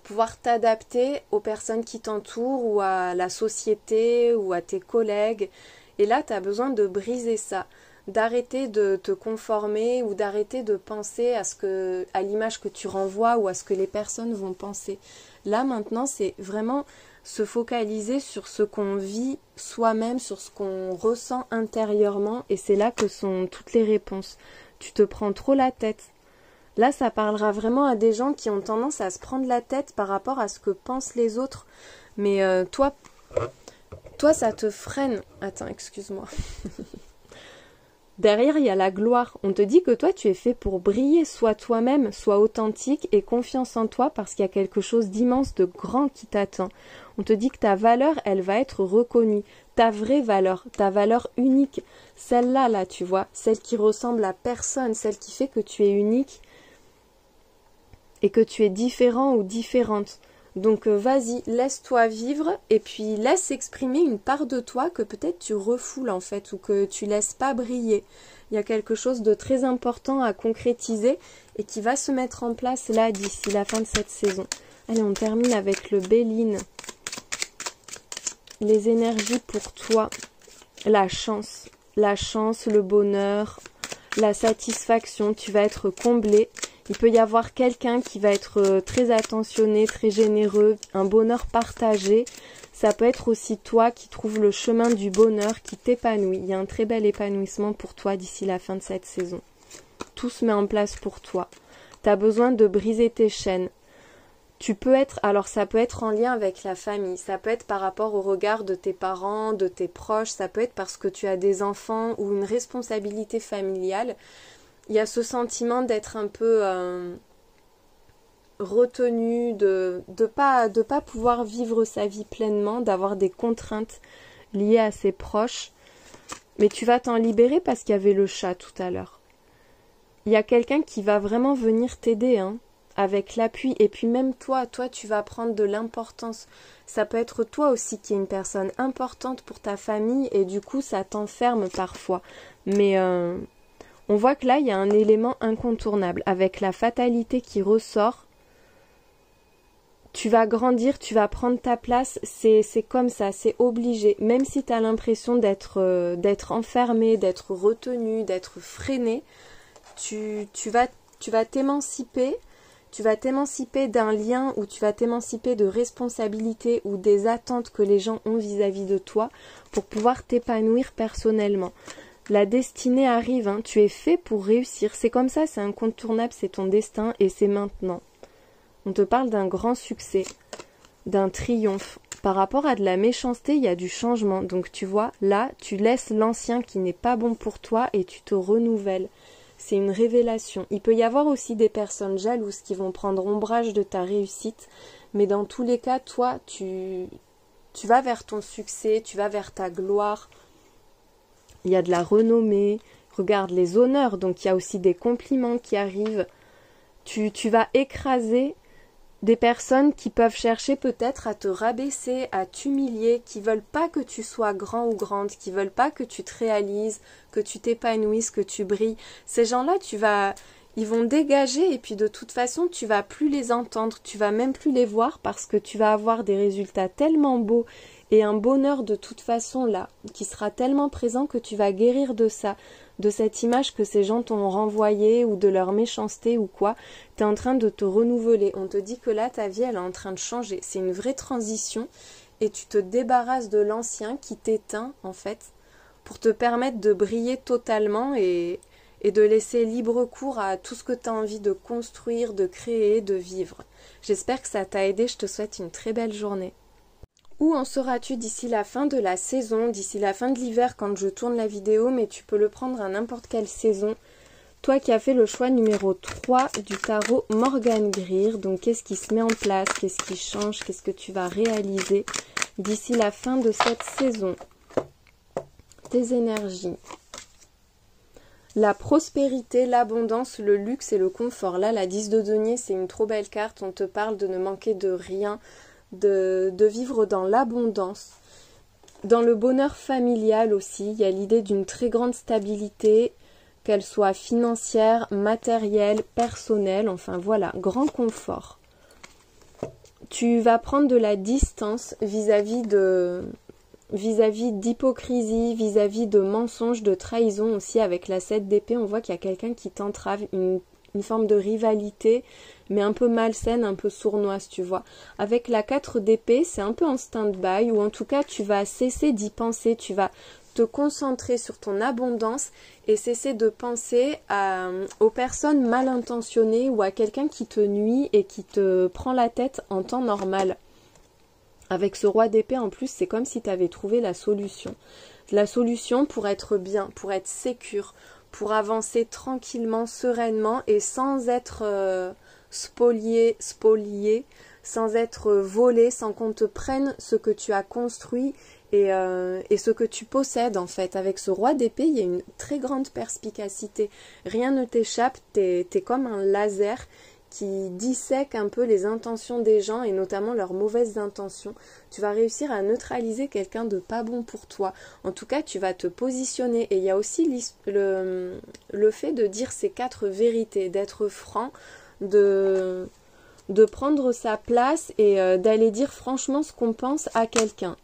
pouvoir t'adapter aux personnes qui t'entourent ou à la société ou à tes collègues. Et là, tu as besoin de briser ça, d'arrêter de te conformer ou d'arrêter de penser à l'image que tu renvoies ou à ce que les personnes vont penser. Là, maintenant, c'est vraiment se focaliser sur ce qu'on vit soi-même, sur ce qu'on ressent intérieurement et c'est là que sont toutes les réponses. Tu te prends trop la tête. Là, ça parlera vraiment à des gens qui ont tendance à se prendre la tête par rapport à ce que pensent les autres. Mais toi, ça te freine. Attends, excuse-moi. Derrière, il y a la gloire. On te dit que toi, tu es fait pour briller. Sois toi-même, sois authentique et confiance en toi parce qu'il y a quelque chose d'immense, de grand qui t'attend. On te dit que ta valeur, elle va être reconnue. Ta vraie valeur, ta valeur unique. Celle-là, là, tu vois, celle qui ressemble à personne, celle qui fait que tu es unique et que tu es différent ou différente. Donc vas-y, laisse-toi vivre et puis laisse exprimer une part de toi que peut-être tu refoules en fait ou que tu laisses pas briller. Il y a quelque chose de très important à concrétiser et qui va se mettre en place là d'ici la fin de cette saison. Allez, on termine avec le Béline. Les énergies pour toi, la chance, le bonheur, la satisfaction, tu vas être comblé. Il peut y avoir quelqu'un qui va être très attentionné, très généreux, un bonheur partagé. Ça peut être aussi toi qui trouves le chemin du bonheur, qui t'épanouit. Il y a un très bel épanouissement pour toi d'ici la fin de cette saison. Tout se met en place pour toi. Tu as besoin de briser tes chaînes. Tu peux être, alors ça peut être en lien avec la famille, ça peut être par rapport au regard de tes parents, de tes proches, ça peut être parce que tu as des enfants ou une responsabilité familiale. Il y a ce sentiment d'être un peu retenu, de pas pouvoir vivre sa vie pleinement, d'avoir des contraintes liées à ses proches. Mais tu vas t'en libérer parce qu'il y avait le chat tout à l'heure. Il y a quelqu'un qui va vraiment venir t'aider, hein, avec l'appui. Et puis même toi, tu vas prendre de l'importance. Ça peut être toi aussi qui es une personne importante pour ta famille et du coup ça t'enferme parfois. Mais on voit que là, il y a un élément incontournable. Avec la fatalité qui ressort, tu vas grandir, tu vas prendre ta place. C'est comme ça, c'est obligé. Même si tu as l'impression d'être enfermé, d'être retenu, d'être freiné, tu vas t'émanciper. Tu vas t'émanciper d'un lien ou tu vas t'émanciper de responsabilités ou des attentes que les gens ont vis-à-vis de toi pour pouvoir t'épanouir personnellement. La destinée arrive, hein. Tu es fait pour réussir. C'est comme ça, c'est incontournable, c'est ton destin et c'est maintenant. On te parle d'un grand succès, d'un triomphe. Par rapport à de la méchanceté, il y a du changement. Donc tu vois, là, tu laisses l'ancien qui n'est pas bon pour toi et tu te renouvelles. C'est une révélation. Il peut y avoir aussi des personnes jalouses qui vont prendre ombrage de ta réussite. Mais dans tous les cas, toi, tu vas vers ton succès, tu vas vers ta gloire. Il y a de la renommée, regarde les honneurs, donc il y a aussi des compliments qui arrivent. Tu vas écraser des personnes qui peuvent chercher peut-être à te rabaisser, à t'humilier, qui veulent pas que tu sois grand ou grande, qui veulent pas que tu te réalises, que tu t'épanouisses, que tu brilles. Ces gens-là, ils vont dégager et puis de toute façon, tu vas plus les entendre, tu vas même plus les voir parce que tu vas avoir des résultats tellement beaux et un bonheur de toute façon là, qui sera tellement présent que tu vas guérir de ça, de cette image que ces gens t'ont renvoyée ou de leur méchanceté ou quoi. Tu es en train de te renouveler. On te dit que là, ta vie, elle est en train de changer. C'est une vraie transition et tu te débarrasses de l'ancien qui t'éteint en fait pour te permettre de briller totalement et de laisser libre cours à tout ce que tu as envie de construire, de créer, de vivre. J'espère que ça t'a aidé. Je te souhaite une très belle journée. Où en seras-tu d'ici la fin de la saison, d'ici la fin de l'hiver quand je tourne la vidéo, mais tu peux le prendre à n'importe quelle saison. Toi qui as fait le choix numéro 3 du tarot Morgan Greer, donc qu'est-ce qui se met en place, qu'est-ce qui change, qu'est-ce que tu vas réaliser d'ici la fin de cette saison. Tes énergies. La prospérité, l'abondance, le luxe et le confort. Là, la 10 de denier, c'est une trop belle carte. On te parle de ne manquer de rien, de vivre dans l'abondance. Dans le bonheur familial aussi, il y a l'idée d'une très grande stabilité, qu'elle soit financière, matérielle, personnelle, enfin voilà, grand confort. Tu vas prendre de la distance vis-à-vis d'hypocrisie, vis-à-vis de mensonges, de trahison aussi. Avec la 7 d'épée, on voit qu'il y a quelqu'un qui t'entrave, une forme de rivalité, mais un peu malsaine, un peu sournoise, tu vois. Avec la 4 d'épée, c'est un peu en stand-by, ou en tout cas, tu vas cesser d'y penser, tu vas te concentrer sur ton abondance et cesser de penser aux personnes mal intentionnées ou à quelqu'un qui te nuit et qui te prend la tête en temps normal. Avec ce roi d'épée, en plus, c'est comme si tu avais trouvé la solution. la solution pour être bien, pour être sécure, pour avancer tranquillement, sereinement et sans être spolié, sans être volé, sans qu'on te prenne ce que tu as construit et ce que tu possèdes en fait. Avec ce roi d'épée, il y a une très grande perspicacité. Rien ne t'échappe, t'es comme un laser qui dissèque un peu les intentions des gens et notamment leurs mauvaises intentions. Tu vas réussir à neutraliser quelqu'un de pas bon pour toi. En tout cas, tu vas te positionner. Et il y a aussi le fait de dire ces 4 vérités, d'être franc, de prendre sa place et d'aller dire franchement ce qu'on pense à quelqu'un.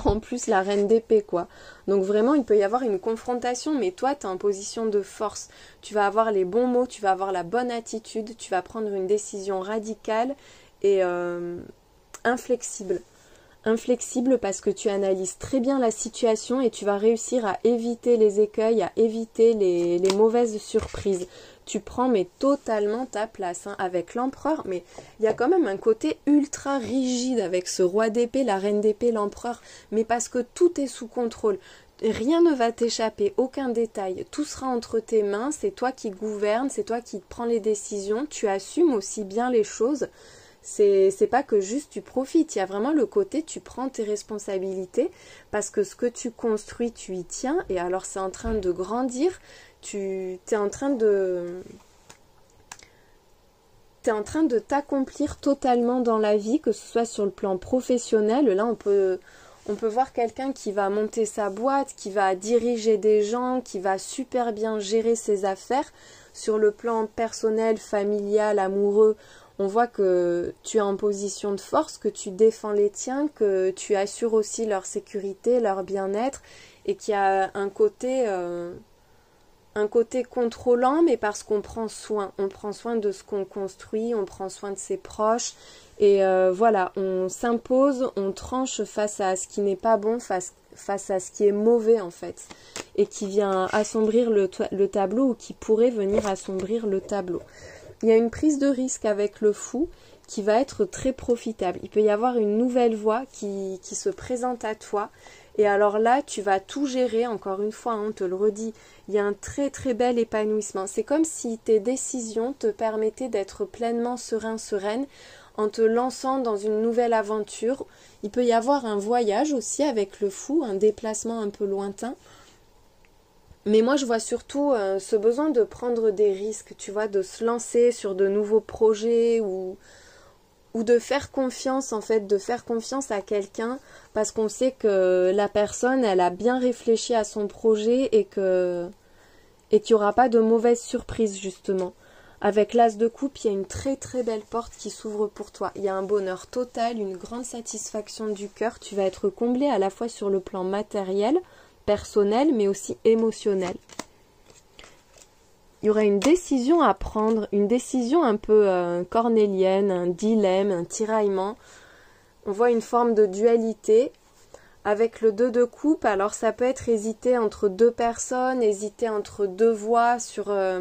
En plus, la reine d'épée, quoi. Donc vraiment, il peut y avoir une confrontation, mais toi, tu es en position de force. Tu vas avoir les bons mots, tu vas avoir la bonne attitude, tu vas prendre une décision radicale et inflexible. Inflexible parce que tu analyses très bien la situation et tu vas réussir à éviter les écueils, à éviter les mauvaises surprises. Tu prends mais totalement ta place hein, avec l'empereur, mais il y a quand même un côté ultra rigide avec ce roi d'épée, la reine d'épée, l'empereur, mais parce que tout est sous contrôle. Rien ne va t'échapper, aucun détail, tout sera entre tes mains, c'est toi qui gouvernes, c'est toi qui prends les décisions, tu assumes aussi bien les choses. C'est pas que juste tu profites, il y a vraiment le côté tu prends tes responsabilités parce que ce que tu construis, tu y tiens et alors c'est en train de grandir, t'es en train de t'accomplir totalement dans la vie, que ce soit sur le plan professionnel. Là, on peut voir quelqu'un qui va monter sa boîte, qui va diriger des gens, qui va super bien gérer ses affaires. Sur le plan personnel, familial, amoureux, on voit que tu es en position de force, que tu défends les tiens, que tu assures aussi leur sécurité, leur bien-être et qu'il y a un côté contrôlant, mais parce qu'on prend soin. On prend soin de ce qu'on construit, on prend soin de ses proches. Et voilà, on s'impose, on tranche face à ce qui n'est pas bon, face à ce qui est mauvais en fait. Et qui vient assombrir le tableau ou qui pourrait venir assombrir le tableau. Il y a une prise de risque avec le fou qui va être très profitable. Il peut y avoir une nouvelle voie qui se présente à toi. Et alors là, tu vas tout gérer, encore une fois, hein, on te le redit, il y a un très très bel épanouissement. C'est comme si tes décisions te permettaient d'être pleinement sereine en te lançant dans une nouvelle aventure. Il peut y avoir un voyage aussi avec le fou, un déplacement un peu lointain. Mais moi, je vois surtout ce besoin de prendre des risques, tu vois, de se lancer sur de nouveaux projets ou de faire confiance, en fait, de faire confiance à quelqu'un parce qu'on sait que la personne, elle a bien réfléchi à son projet et qu'il n'y aura pas de mauvaise surprise, justement. Avec l'as de coupe, il y a une très très belle porte qui s'ouvre pour toi. Il y a un bonheur total, une grande satisfaction du cœur. Tu vas être comblé à la fois sur le plan matériel, personnel, mais aussi émotionnel. Il y aura une décision à prendre, une décision un peu cornélienne, un dilemme, un tiraillement. On voit une forme de dualité avec le 2 de coupe. Alors ça peut être hésiter entre 2 personnes, hésiter entre 2 voies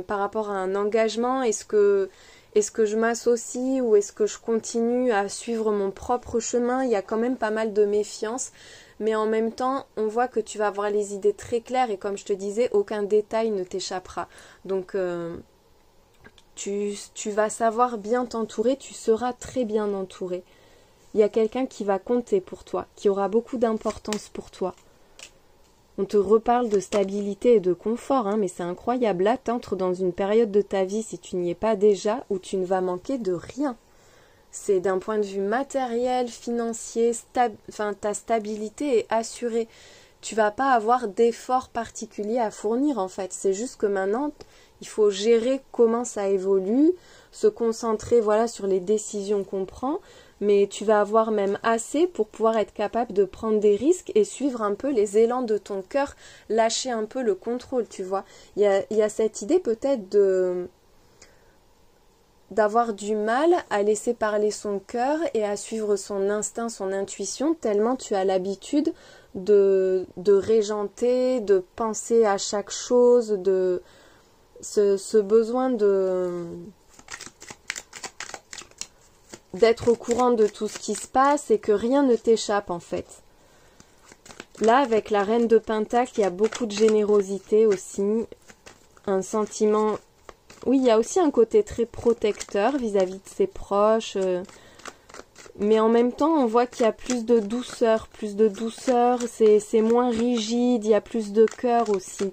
par rapport à un engagement. Est-ce que je m'associe ou est-ce que je continue à suivre mon propre chemin? Il y a quand même pas mal de méfiance. Mais en même temps, on voit que tu vas avoir les idées très claires et comme je te disais, aucun détail ne t'échappera. Donc, tu vas savoir bien t'entourer, tu seras très bien entouré. Il y a quelqu'un qui va compter pour toi, qui aura beaucoup d'importance pour toi. On te reparle de stabilité et de confort, hein, mais c'est incroyable. Là, t'entres dans une période de ta vie, si tu n'y es pas déjà, où tu ne vas manquer de rien. C'est d'un point de vue matériel, financier, ta stabilité est assurée. Tu vas pas avoir d'efforts particuliers à fournir en fait. C'est juste que maintenant, il faut gérer comment ça évolue, se concentrer voilà sur les décisions qu'on prend, mais tu vas avoir même assez pour pouvoir être capable de prendre des risques et suivre un peu les élans de ton cœur, lâcher un peu le contrôle, tu vois. Il y a cette idée peut-être d'avoir du mal à laisser parler son cœur et à suivre son instinct, son intuition, tellement tu as l'habitude de régenter, de penser à chaque chose, de ce besoin d'être au courant de tout ce qui se passe et que rien ne t'échappe en fait. Là, avec la reine de Pentacle, il y a beaucoup de générosité aussi. Un sentiment... Oui, il y a aussi un côté très protecteur vis-à-vis de ses proches. Mais en même temps, on voit qu'il y a plus de douceur. C'est moins rigide, il y a plus de cœur aussi.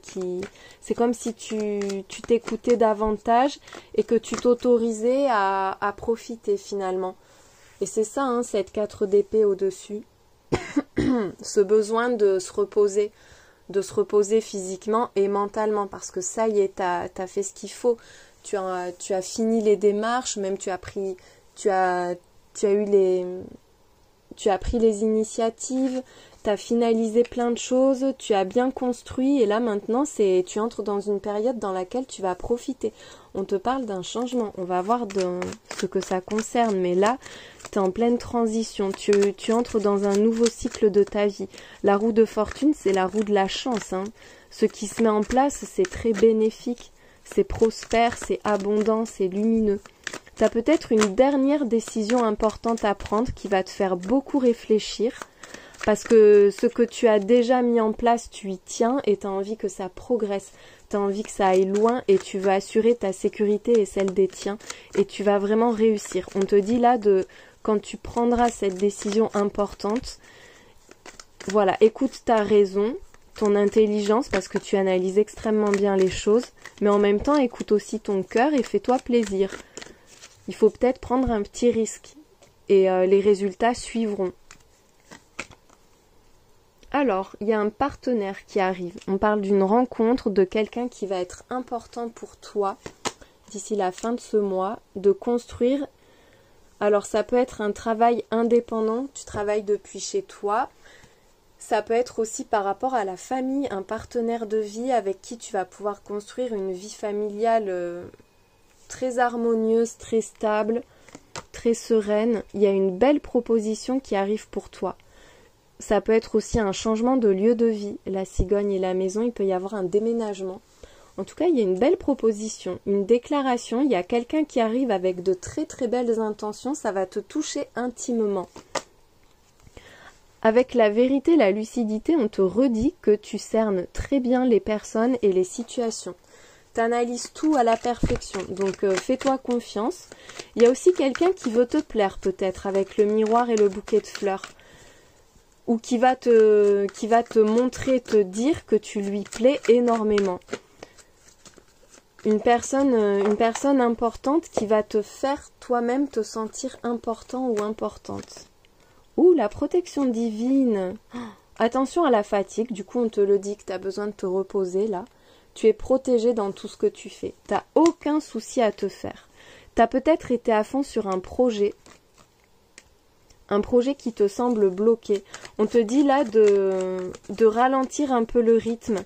C'est comme si tu t'écoutais davantage et que tu t'autorisais à profiter finalement. Et c'est ça, hein, cette 4 d'épée au-dessus. Ce besoin de se reposer physiquement et mentalement, parce que ça y est, t'as fait ce qu'il faut. Tu as fini les démarches, même tu as pris les initiatives, tu as finalisé plein de choses, tu as bien construit, et là maintenant tu entres dans une période dans laquelle tu vas profiter. On te parle d'un changement, on va voir ce que ça concerne, mais là tu es en pleine transition, tu entres dans un nouveau cycle de ta vie. La roue de fortune, c'est la roue de la chance, hein. Ce qui se met en place, c'est très bénéfique, c'est prospère, c'est abondant, c'est lumineux. Tu as peut-être une dernière décision importante à prendre qui va te faire beaucoup réfléchir, parce que ce que tu as déjà mis en place, tu y tiens et tu as envie que ça progresse. Tu as envie que ça aille loin et tu vas assurer ta sécurité et celle des tiens et tu vas vraiment réussir. On te dit là, quand tu prendras cette décision importante, voilà, écoute ta raison, ton intelligence, parce que tu analyses extrêmement bien les choses, mais en même temps, écoute aussi ton cœur et fais-toi plaisir. Il faut peut-être prendre un petit risque et les résultats suivront. Alors, il y a un partenaire qui arrive. On parle d'une rencontre de quelqu'un qui va être important pour toi d'ici la fin de ce mois, de construire. Alors, ça peut être un travail indépendant, tu travailles depuis chez toi. Ça peut être aussi par rapport à la famille, un partenaire de vie avec qui tu vas pouvoir construire une vie familiale très harmonieuse, très stable, très sereine. Il y a une belle proposition qui arrive pour toi. Ça peut être aussi un changement de lieu de vie. La cigogne et la maison, il peut y avoir un déménagement. En tout cas, il y a une belle proposition, une déclaration. Il y a quelqu'un qui arrive avec de très très belles intentions. Ça va te toucher intimement. Avec la vérité, la lucidité, on te redit que tu cernes très bien les personnes et les situations. Tu analyses tout à la perfection, donc fais-toi confiance. Il y a aussi quelqu'un qui veut te plaire peut-être avec le miroir et le bouquet de fleurs. Ou qui va te montrer, te dire que tu lui plais énormément. Une personne importante qui va te faire toi-même te sentir important ou importante. Ouh, la protection divine. Attention à la fatigue, du coup on te le dit que tu as besoin de te reposer là. Tu es protégé dans tout ce que tu fais. Tu n'as aucun souci à te faire. Tu as peut-être été à fond sur un projet qui te semble bloqué. On te dit là de ralentir un peu le rythme,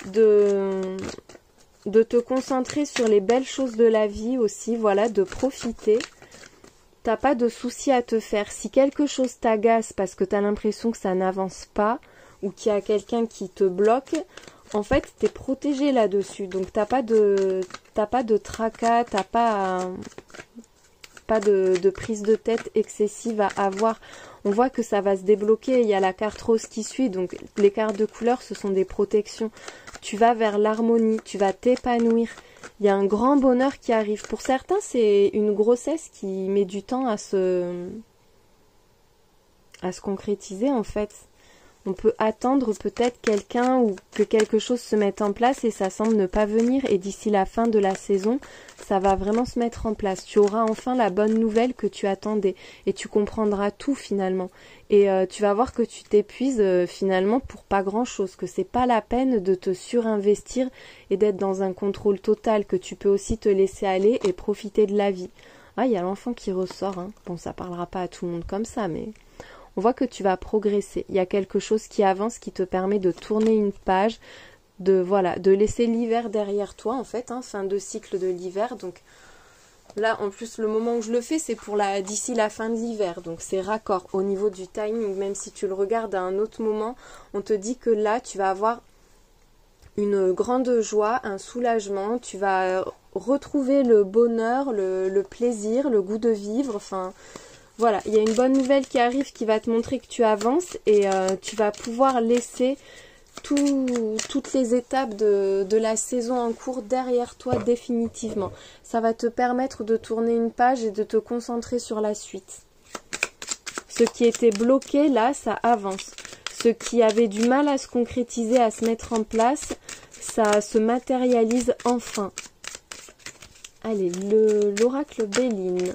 de te concentrer sur les belles choses de la vie aussi, voilà, de profiter. T'as pas de souci à te faire. Si quelque chose t'agace parce que tu as l'impression que ça n'avance pas ou qu'il y a quelqu'un qui te bloque, en fait, tu es protégé là-dessus. Donc t'as pas de tracas, t'as pas de prise de tête excessive à avoir. On voit que ça va se débloquer. Il y a la carte rose qui suit. Donc les cartes de couleur, ce sont des protections. Tu vas vers l'harmonie, tu vas t'épanouir. Il y a un grand bonheur qui arrive. Pour certains, c'est une grossesse qui met du temps à se concrétiser en fait. On peut attendre peut-être quelqu'un ou que quelque chose se mette en place et ça semble ne pas venir. Et d'ici la fin de la saison, ça va vraiment se mettre en place. Tu auras enfin la bonne nouvelle que tu attendais et tu comprendras tout finalement. Et tu vas voir que tu t'épuises finalement pour pas grand-chose, que c'est pas la peine de te surinvestir et d'être dans un contrôle total, que tu peux aussi te laisser aller et profiter de la vie. Ah, il y a l'enfant qui ressort, hein. Bon, ça parlera pas à tout le monde comme ça, mais on voit que tu vas progresser. Il y a quelque chose qui avance, qui te permet de tourner une page, de laisser l'hiver derrière toi, en fait, hein, fin de cycle de l'hiver. Donc là, en plus, le moment où je le fais, c'est pour d'ici la fin de l'hiver. Donc c'est raccord au niveau du timing. Même si tu le regardes à un autre moment, on te dit que là, tu vas avoir une grande joie, un soulagement. Tu vas retrouver le bonheur, le plaisir, le goût de vivre. Enfin, Voilà, il y a une bonne nouvelle qui arrive qui va te montrer que tu avances et tu vas pouvoir laisser toutes les étapes de la saison en cours derrière toi définitivement. Ça va te permettre de tourner une page et de te concentrer sur la suite. Ce qui était bloqué là, ça avance. Ce qui avait du mal à se concrétiser, à se mettre en place, ça se matérialise enfin. Allez, l'oracle Béline.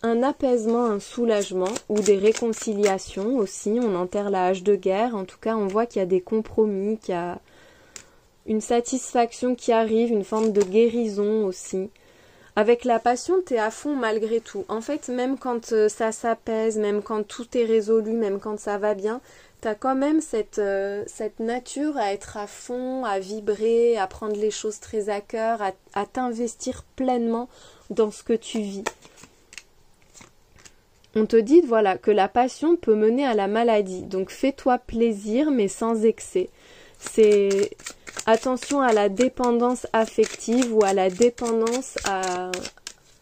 Un apaisement, un soulagement ou des réconciliations aussi. On enterre la hache de guerre. En tout cas, on voit qu'il y a des compromis, qu'il y a une satisfaction qui arrive, une forme de guérison aussi. Avec la passion, tu es à fond malgré tout. En fait, même quand ça s'apaise, même quand tout est résolu, même quand ça va bien, tu as quand même cette nature à être à fond, à vibrer, à prendre les choses très à cœur, à t'investir pleinement dans ce que tu vis. On te dit voilà que la passion peut mener à la maladie. Donc fais-toi plaisir mais sans excès. C'est attention à la dépendance affective ou à la dépendance à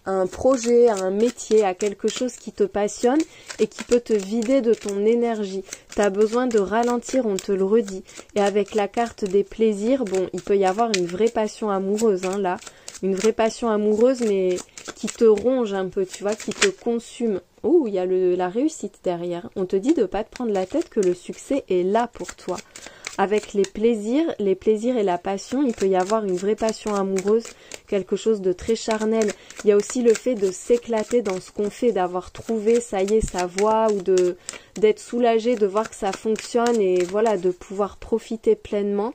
un projet, à un métier, à quelque chose qui te passionne et qui peut te vider de ton énergie. Tu as besoin de ralentir, on te le redit. Et avec la carte des plaisirs, bon, il peut y avoir une vraie passion amoureuse, hein, là. Une vraie passion amoureuse, mais qui te ronge un peu, tu vois, qui te consume. Oh, il y a la réussite derrière. On te dit de ne pas te prendre la tête, que le succès est là pour toi. Avec les plaisirs et la passion, il peut y avoir une vraie passion amoureuse, quelque chose de très charnel. Il y a aussi le fait de s'éclater dans ce qu'on fait, d'avoir trouvé, ça y est, sa voie, ou d'être soulagé, de voir que ça fonctionne et voilà, de pouvoir profiter pleinement.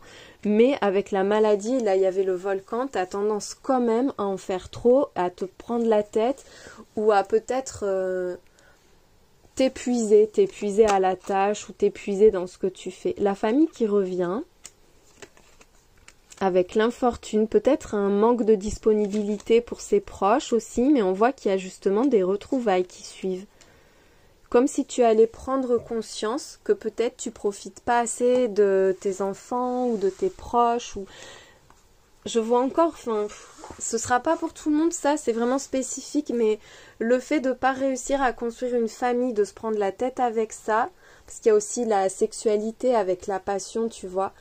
Mais avec la maladie, là il y avait le volcan, tu as tendance quand même à en faire trop, à te prendre la tête ou à peut-être t'épuiser à la tâche ou t'épuiser dans ce que tu fais. La famille qui revient, avec l'infortune, peut-être un manque de disponibilité pour ses proches aussi, mais on voit qu'il y a justement des retrouvailles qui suivent. Comme si tu allais prendre conscience que peut-être tu profites pas assez de tes enfants ou de tes proches. Ou je vois encore, enfin, ce sera pas pour tout le monde ça, c'est vraiment spécifique, mais le fait de pas réussir à construire une famille, de se prendre la tête avec ça, parce qu'il y a aussi la sexualité avec la passion, tu vois.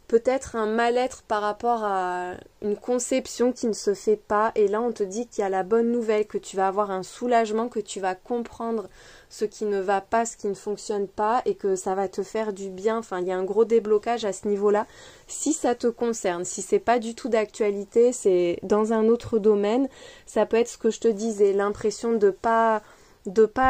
Peut-être un mal-être par rapport à une conception qui ne se fait pas. Et là, on te dit qu'il y a la bonne nouvelle, que tu vas avoir un soulagement, que tu vas comprendre ce qui ne va pas, ce qui ne fonctionne pas et que ça va te faire du bien. Enfin, il y a un gros déblocage à ce niveau-là. Si ça te concerne, si c'est pas du tout d'actualité, c'est dans un autre domaine, ça peut être ce que je te disais, l'impression de pas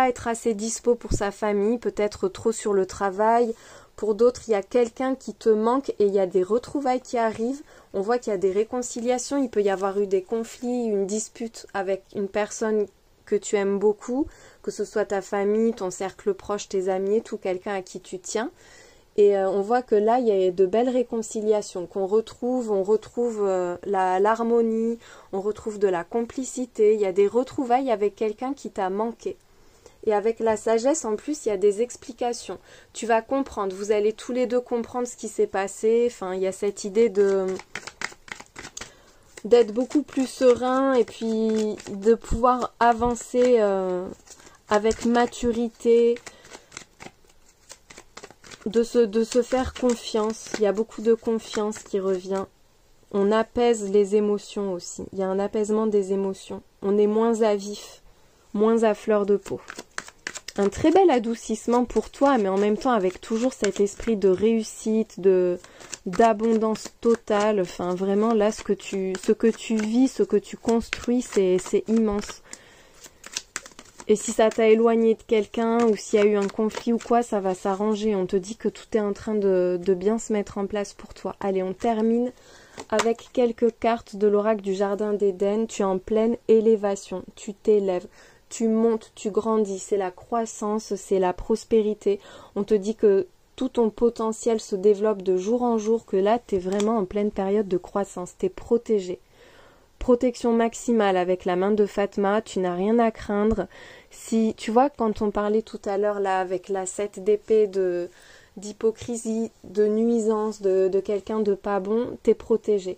être assez dispo pour sa famille, peut-être trop sur le travail. Pour d'autres, il y a quelqu'un qui te manque et il y a des retrouvailles qui arrivent. On voit qu'il y a des réconciliations, il peut y avoir eu des conflits, une dispute avec une personne que tu aimes beaucoup, que ce soit ta famille, ton cercle proche, tes amis, tout quelqu'un à qui tu tiens. Et on voit que là, il y a de belles réconciliations, on retrouve l'harmonie, on retrouve de la complicité, il y a des retrouvailles avec quelqu'un qui t'a manqué. Et avec la sagesse, en plus, il y a des explications. Tu vas comprendre, vous allez tous les deux comprendre ce qui s'est passé. Enfin, il y a cette idée d'être beaucoup plus serein et puis de pouvoir avancer avec maturité, de se faire confiance. Il y a beaucoup de confiance qui revient. On apaise les émotions aussi. Il y a un apaisement des émotions. On est moins à vif, moins à fleur de peau. Un très bel adoucissement pour toi, mais en même temps avec toujours cet esprit de réussite, d'abondance totale. Enfin, vraiment, là, ce que tu vis, ce que tu construis, c'est immense. Et si ça t'a éloigné de quelqu'un, ou s'il y a eu un conflit ou quoi, ça va s'arranger. On te dit que tout est en train de bien se mettre en place pour toi. Allez, on termine avec quelques cartes de l'oracle du Jardin d'Éden. Tu es en pleine élévation, tu t'élèves. Tu montes, tu grandis, c'est la croissance, c'est la prospérité. On te dit que tout ton potentiel se développe de jour en jour, que là, tu es vraiment en pleine période de croissance, tu es protégé. Protection maximale avec la main de Fatma, tu n'as rien à craindre. Si tu vois, quand on parlait tout à l'heure là avec la 7 d'épée d'hypocrisie, de nuisance, de quelqu'un de pas bon, tu es protégé.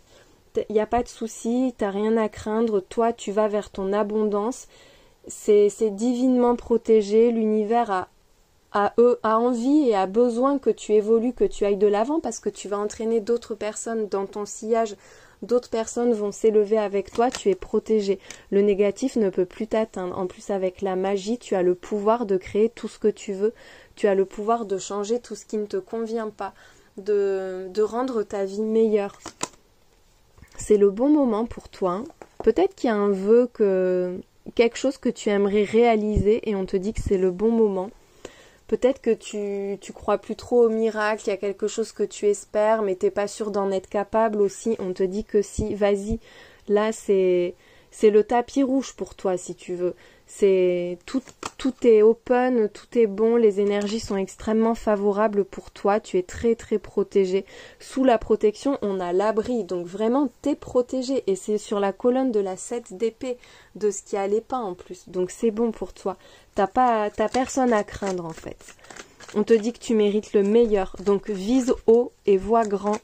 Il n'y a pas de souci, tu n'as rien à craindre, toi tu vas vers ton abondance. c'est divinement protégé, l'univers a envie et a besoin que tu évolues, que tu ailles de l'avant parce que tu vas entraîner d'autres personnes dans ton sillage, d'autres personnes vont s'élever avec toi, tu es protégé. Le négatif ne peut plus t'atteindre. En plus, avec la magie, tu as le pouvoir de créer tout ce que tu veux, tu as le pouvoir de changer tout ce qui ne te convient pas, de rendre ta vie meilleure. C'est le bon moment pour toi. Peut-être qu'il y a un vœu, quelque chose que tu aimerais réaliser et on te dit que c'est le bon moment. Peut-être que tu crois plus trop au miracle, il y a quelque chose que tu espères, mais t'es pas sûr d'en être capable aussi. On te dit que si, vas-y. Là, c'est le tapis rouge pour toi, si tu veux. Tout est open, tout est bon, les énergies sont extrêmement favorables pour toi. Tu es très très protégé. Sous la protection, on a l'abri. Donc vraiment, t'es protégé. Et c'est sur la colonne de la 7 d'épée, de ce qui allait pas en plus. Donc c'est bon pour toi. T'as personne à craindre en fait. On te dit que tu mérites le meilleur. Donc vise haut et vois grand.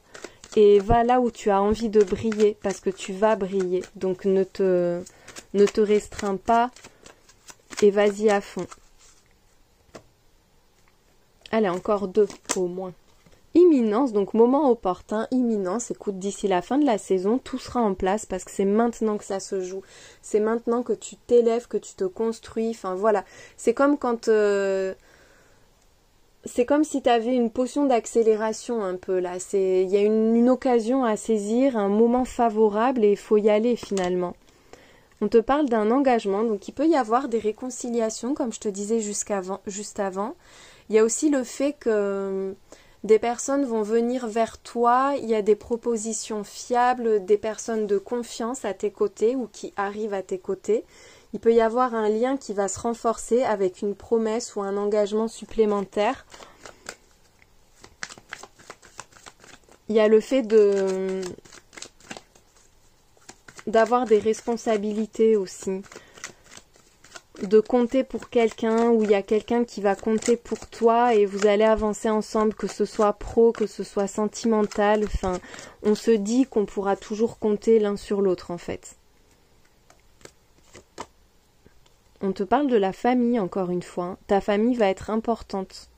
Et va là où tu as envie de briller parce que tu vas briller. Donc ne te restreins pas et vas-y à fond. Allez, encore 2 au moins. Imminence, donc moment opportun, imminence, écoute, d'ici la fin de la saison, tout sera en place parce que c'est maintenant que ça se joue. C'est maintenant que tu t'élèves, que tu te construis, enfin voilà. C'est comme quand... c'est comme si tu avais une potion d'accélération un peu là. Il y a une occasion à saisir, un moment favorable et il faut y aller finalement. On te parle d'un engagement, donc il peut y avoir des réconciliations, comme je te disais juste avant. Il y a aussi le fait que des personnes vont venir vers toi, il y a des propositions fiables, des personnes de confiance à tes côtés ou qui arrivent à tes côtés. Il peut y avoir un lien qui va se renforcer avec une promesse ou un engagement supplémentaire. Il y a le fait d'avoir des responsabilités aussi, de compter pour quelqu'un, où il y a quelqu'un qui va compter pour toi et vous allez avancer ensemble, que ce soit pro, que ce soit sentimental, enfin, on se dit qu'on pourra toujours compter l'un sur l'autre en fait. On te parle de la famille encore une fois, ta famille va être importante.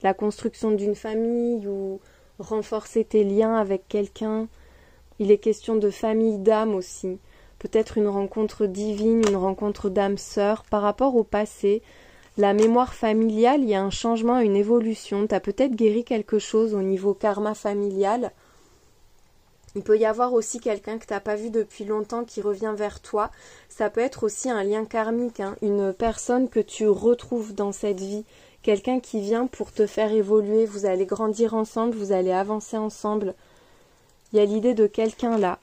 La construction d'une famille ou renforcer tes liens avec quelqu'un. Il est question de famille d'âme aussi. Peut-être une rencontre divine, une rencontre d'âme sœur. Par rapport au passé, la mémoire familiale, il y a un changement, une évolution. Tu as peut-être guéri quelque chose au niveau karma familial. Il peut y avoir aussi quelqu'un que tu n'as pas vu depuis longtemps qui revient vers toi. Ça peut être aussi un lien karmique, hein, une personne que tu retrouves dans cette vie. Quelqu'un qui vient pour te faire évoluer. Vous allez grandir ensemble, vous allez avancer ensemble. Il y a l'idée de quelqu'un là.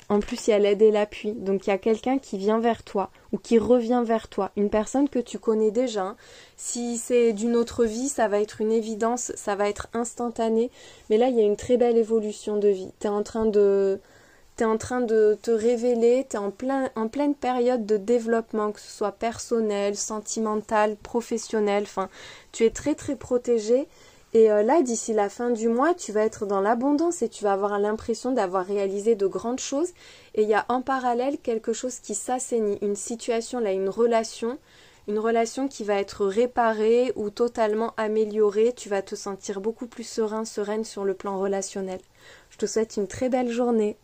En plus, il y a l'aide et l'appui. Donc, il y a quelqu'un qui vient vers toi ou qui revient vers toi. Une personne que tu connais déjà. Hein. Si c'est d'une autre vie, ça va être une évidence, ça va être instantané. Mais là, il y a une très belle évolution de vie. Tu es en train de te révéler, tu es en pleine période de développement, que ce soit personnel, sentimental, professionnel. Enfin, tu es très très protégé. Et là, d'ici la fin du mois, tu vas être dans l'abondance et tu vas avoir l'impression d'avoir réalisé de grandes choses. Et il y a en parallèle quelque chose qui s'assainit, une situation, là, une relation qui va être réparée ou totalement améliorée. Tu vas te sentir beaucoup plus serein, sereine sur le plan relationnel. Je te souhaite une très belle journée.